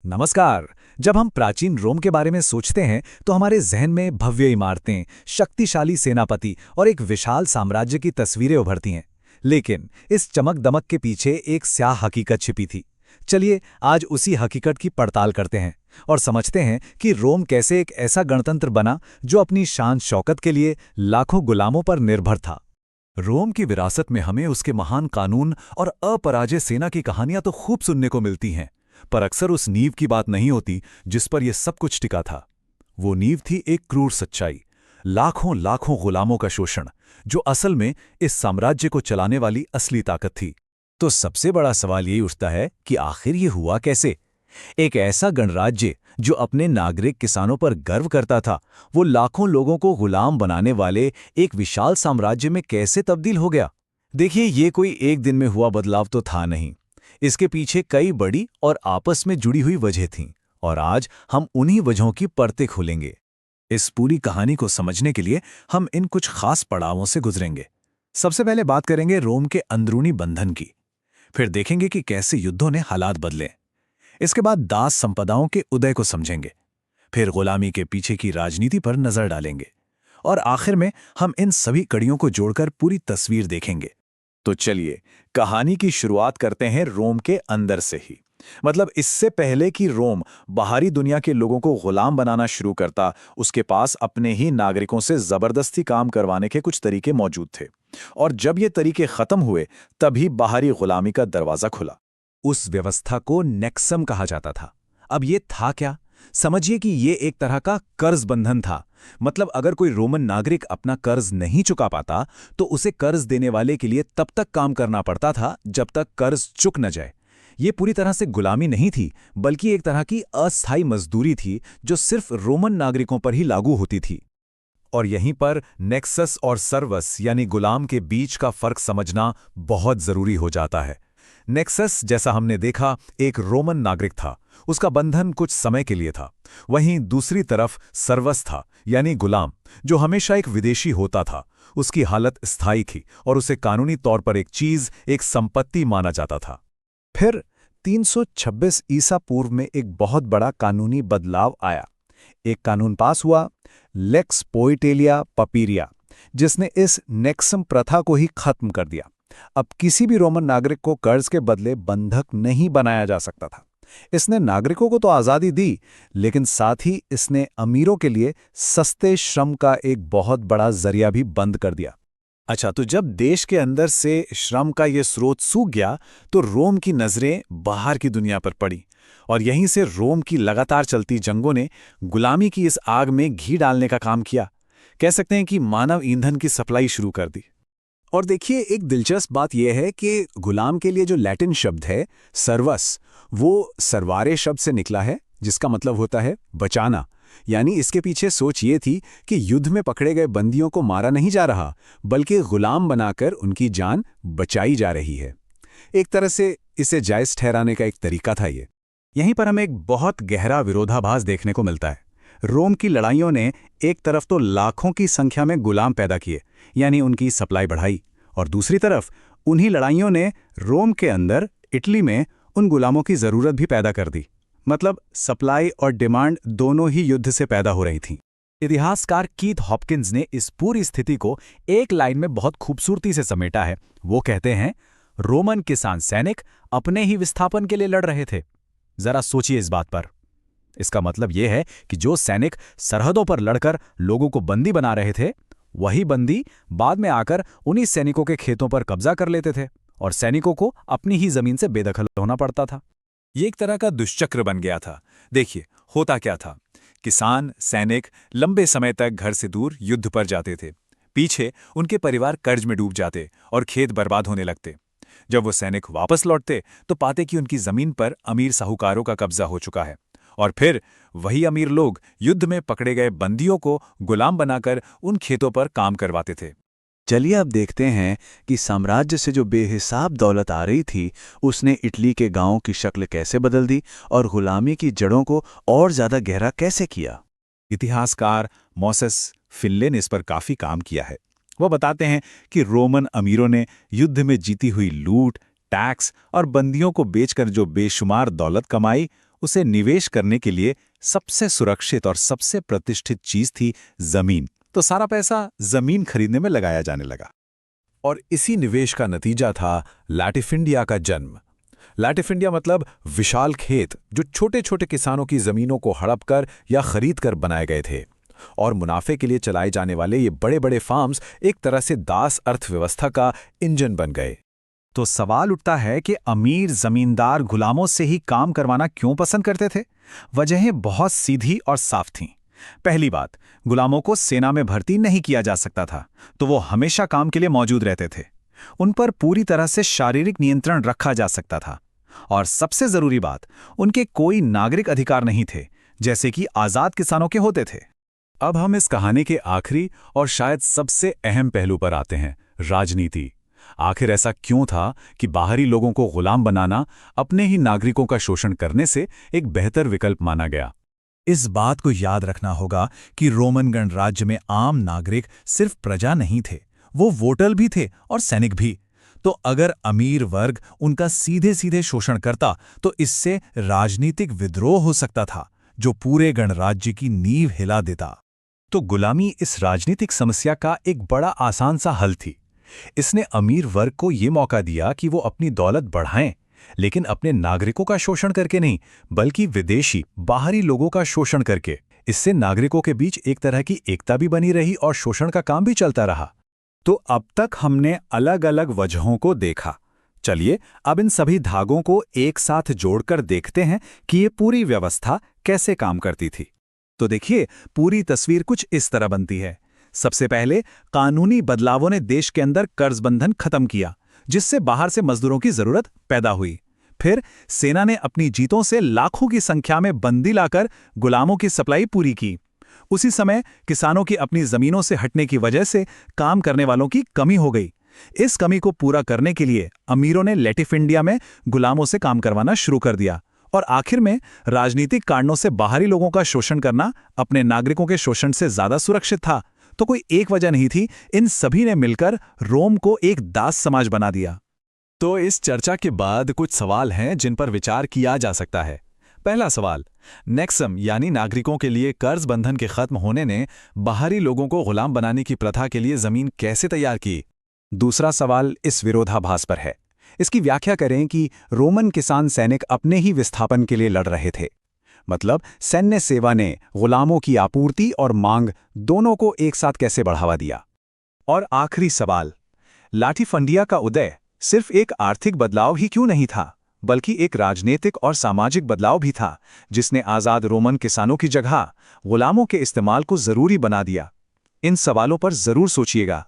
नमस्कार। जब हम प्राचीन रोम के बारे में सोचते हैं तो हमारे जहन में भव्य इमारतें, शक्तिशाली सेनापति और एक विशाल साम्राज्य की तस्वीरें उभरती हैं। लेकिन इस चमक-दमक के पीछे एक स्याह हकीकत छिपी थी। चलिए आज उसी हकीकत की पड़ताल करते हैं और समझते हैं कि रोम कैसे एक ऐसा गणतंत्र बना जो अपनी शान शौकत के लिए लाखों गुलामों पर निर्भर था। रोम की विरासत में हमें उसके महान कानून और अपराजय सेना की कहानियां तो खूब सुनने को मिलती हैं, पर अक्सर उस नींव की बात नहीं होती जिस पर यह सब कुछ टिका था। वो नींव थी एक क्रूर सच्चाई, लाखों लाखों गुलामों का शोषण, जो असल में इस साम्राज्य को चलाने वाली असली ताकत थी। तो सबसे बड़ा सवाल यही उठता है कि आखिर ये हुआ कैसे? एक ऐसा गणराज्य जो अपने नागरिक किसानों पर गर्व करता था, वो लाखों लोगों को गुलाम बनाने वाले एक विशाल साम्राज्य में कैसे तब्दील हो गया? देखिए, ये कोई एक दिन में हुआ बदलाव तो था नहीं। इसके पीछे कई बड़ी और आपस में जुड़ी हुई वजह थीं, और आज हम उन्हीं वजहों की परतें खोलेंगे। इस पूरी कहानी को समझने के लिए हम इन कुछ खास पड़ावों से गुजरेंगे। सबसे पहले बात करेंगे रोम के अंदरूनी बंधन की। फिर देखेंगे कि कैसे युद्धों ने हालात बदले। इसके बाद दास संपदाओं के उदय को समझेंगे। फिर गुलामी के पीछे की राजनीति पर नजर डालेंगे। और आखिर में हम इन सभी कड़ियों को जोड़कर पूरी तस्वीर देखेंगे। तो चलिए कहानी की शुरुआत करते हैं रोम के अंदर से ही। मतलब इससे पहले कि रोम बाहरी दुनिया के लोगों को गुलाम बनाना शुरू करता, उसके पास अपने ही नागरिकों से जबरदस्ती काम करवाने के कुछ तरीके मौजूद थे। और जब ये तरीके खत्म हुए, तभी बाहरी गुलामी का दरवाजा खुला। उस व्यवस्था को नेक्सम कहा जाता था। अब ये था क्या? समझिए कि ये एक तरह का कर्ज बंधन था। मतलब अगर कोई रोमन नागरिक अपना कर्ज नहीं चुका पाता, तो उसे कर्ज देने वाले के लिए तब तक काम करना पड़ता था जब तक कर्ज चुक न जाए। ये पूरी तरह से गुलामी नहीं थी, बल्कि एक तरह की अस्थायी मजदूरी थी जो सिर्फ रोमन नागरिकों पर ही लागू होती थी। और यहीं पर नेक्सस और सर्वस यानी गुलाम के बीच का फर्क समझना बहुत जरूरी हो जाता है। नेक्सस, जैसा हमने देखा, एक रोमन नागरिक था। उसका बंधन कुछ समय के लिए था। वहीं दूसरी तरफ सर्वस था, यानी गुलाम, जो हमेशा एक विदेशी होता था। उसकी हालत स्थायी थी और उसे कानूनी तौर पर एक चीज, एक संपत्ति माना जाता था। फिर 326 ईसा पूर्व में एक बहुत बड़ा कानूनी बदलाव आया। एक कानून पास हुआ, लेक्स पोइटेलिया पपीरिया, जिसने इस नेक्सम प्रथा को ही खत्म कर दिया। अब किसी भी रोमन नागरिक को कर्ज के बदले बंधक नहीं बनाया जा सकता था। इसने नागरिकों को तो आज़ादी दी, लेकिन साथ ही इसने अमीरों के लिए सस्ते श्रम का एक बहुत बड़ा जरिया भी बंद कर दिया। अच्छा, तो जब देश के अंदर से श्रम का ये स्रोत सूख गया, तो रोम की नजरें बाहर की दुनिया पर पड़ी। और यहीं से रोम की लगातार चलती जंगों ने गुलामी की इस आग में घी डालने का काम किया। कह सकते हैं कि मानव ईंधन की सप्लाई शुरू कर दी। और देखिए, एक दिलचस्प बात यह है कि गुलाम के लिए जो लैटिन शब्द है सर्वस, वो सर्वारे शब्द से निकला है, जिसका मतलब होता है बचाना। यानी इसके पीछे सोच ये थी कि युद्ध में पकड़े गए बंदियों को मारा नहीं जा रहा, बल्कि गुलाम बनाकर उनकी जान बचाई जा रही है। एक तरह से इसे जायज ठहराने का एक तरीका था ये। यहीं पर हमें एक बहुत गहरा विरोधाभास देखने को मिलता है। रोम की लड़ाइयों ने एक तरफ तो लाखों की संख्या में गुलाम पैदा किए, यानी उनकी सप्लाई बढ़ाई, और दूसरी तरफ उन्हीं लड़ाइयों ने रोम के अंदर इटली में उन गुलामों की जरूरत भी पैदा कर दी। मतलब सप्लाई और डिमांड दोनों ही युद्ध से पैदा हो रही थीं। इतिहासकार कीथ हॉपकिंस ने इस पूरी स्थिति को एक लाइन में बहुत खूबसूरती से समेटा है। वो कहते हैं, रोमन किसान सैनिक अपने ही विस्थापन के लिए लड़ रहे थे। जरा सोचिए इस बात पर। इसका मतलब यह है कि जो सैनिक सरहदों पर लड़कर लोगों को बंदी बना रहे थे, वही बंदी बाद में आकर उन्हीं सैनिकों के खेतों पर कब्जा कर लेते थे और सैनिकों को अपनी ही जमीन से बेदखल होना पड़ता था। ये एक तरह का दुष्चक्र बन गया था। देखिए, होता क्या था। किसान सैनिक लंबे समय तक घर से दूर युद्ध पर जाते थे। पीछे उनके परिवार कर्ज में डूब जाते और खेत बर्बाद होने लगते। जब वो सैनिक वापस लौटते तो पाते कि उनकी जमीन पर अमीर साहूकारों का कब्जा हो चुका है। और फिर वही अमीर लोग युद्ध में पकड़े गए बंदियों को गुलाम बनाकर उन खेतों पर काम करवाते थे। चलिए अब देखते हैं कि साम्राज्य से जो बेहिसाब दौलत आ रही थी, उसने इटली के गांवों की शक्ल कैसे बदल दी और गुलामी की जड़ों को और ज्यादा गहरा कैसे किया। इतिहासकार मोसेस फिनले ने इस पर काफी काम किया है। वो बताते हैं कि रोमन अमीरों ने युद्ध में जीती हुई लूट, टैक्स और बंदियों को बेचकर जो बेशुमार दौलत कमाई, उसे निवेश करने के लिए सबसे सुरक्षित और सबसे प्रतिष्ठित चीज थी जमीन। तो सारा पैसा जमीन खरीदने में लगाया जाने लगा। और इसी निवेश का नतीजा था लैटिफिंडिया का जन्म। लैटिफिंडिया मतलब विशाल खेत जो छोटे छोटे किसानों की जमीनों को हड़प कर या खरीद कर बनाए गए थे। और मुनाफे के लिए चलाए जाने वाले ये बड़े बड़े फार्म्स एक तरह से दास अर्थव्यवस्था का इंजन बन गए। तो सवाल उठता है कि अमीर जमींदार गुलामों से ही काम करवाना क्यों पसंद करते थे? वजहें बहुत सीधी और साफ थीं। पहली बात, गुलामों को सेना में भर्ती नहीं किया जा सकता था, तो वो हमेशा काम के लिए मौजूद रहते थे। उन पर पूरी तरह से शारीरिक नियंत्रण रखा जा सकता था। और सबसे जरूरी बात, उनके कोई नागरिक अधिकार नहीं थे, जैसे कि आजाद किसानों के होते थे। अब हम इस कहानी के आखिरी और शायद सबसे अहम पहलू पर आते हैं, राजनीति। आखिर ऐसा क्यों था कि बाहरी लोगों को गुलाम बनाना अपने ही नागरिकों का शोषण करने से एक बेहतर विकल्प माना गया? इस बात को याद रखना होगा कि रोमन गणराज्य में आम नागरिक सिर्फ प्रजा नहीं थे, वो वोटर भी थे और सैनिक भी। तो अगर अमीर वर्ग उनका सीधे सीधे शोषण करता तो इससे राजनीतिक विद्रोह हो सकता था, जो पूरे गणराज्य की नींव हिला देता। तो गुलामी इस राजनीतिक समस्या का एक बड़ा आसान सा हल थी। इसने अमीर वर्ग को ये मौका दिया कि वो अपनी दौलत बढ़ाएं, लेकिन अपने नागरिकों का शोषण करके नहीं, बल्कि विदेशी बाहरी लोगों का शोषण करके। इससे नागरिकों के बीच एक तरह की एकता भी बनी रही और शोषण का काम भी चलता रहा। तो अब तक हमने अलग अलग वजहों को देखा। चलिए अब इन सभी धागों को एक साथ जोड़कर देखते हैं कि ये पूरी व्यवस्था कैसे काम करती थी। तो देखिए, पूरी तस्वीर कुछ इस तरह बनती है। सबसे पहले कानूनी बदलावों ने देश के अंदर कर्ज बंधन खत्म किया, जिससे बाहर से मजदूरों की जरूरत पैदा हुई। फिर सेना ने अपनी जीतों से लाखों की संख्या में बंदी लाकर गुलामों की सप्लाई पूरी की। उसी समय किसानों की अपनी जमीनों से हटने की वजह से काम करने वालों की कमी हो गई। इस कमी को पूरा करने के लिए अमीरों ने लैटिफिंडिया में गुलामों से काम करवाना शुरू कर दिया। और आखिर में राजनीतिक कारणों से बाहरी लोगों का शोषण करना अपने नागरिकों के शोषण से ज्यादा सुरक्षित था। तो कोई एक वजह नहीं थी, इन सभी ने मिलकर रोम को एक दास समाज बना दिया। तो इस चर्चा के बाद कुछ सवाल हैं जिन पर विचार किया जा सकता है। पहला सवाल, नेक्सम यानी नागरिकों के लिए कर्ज बंधन के खत्म होने ने बाहरी लोगों को गुलाम बनाने की प्रथा के लिए जमीन कैसे तैयार की? दूसरा सवाल इस विरोधाभास पर है। इसकी व्याख्या करें कि रोमन किसान सैनिक अपने ही विस्थापन के लिए लड़ रहे थे, मतलब सैन्य सेवा ने गुलामों की आपूर्ति और मांग दोनों को एक साथ कैसे बढ़ावा दिया? और आखिरी सवाल, लैटिफिंडिया का उदय सिर्फ एक आर्थिक बदलाव ही क्यों नहीं था, बल्कि एक राजनीतिक और सामाजिक बदलाव भी था, जिसने आज़ाद रोमन किसानों की जगह गुलामों के इस्तेमाल को जरूरी बना दिया? इन सवालों पर जरूर सोचिएगा।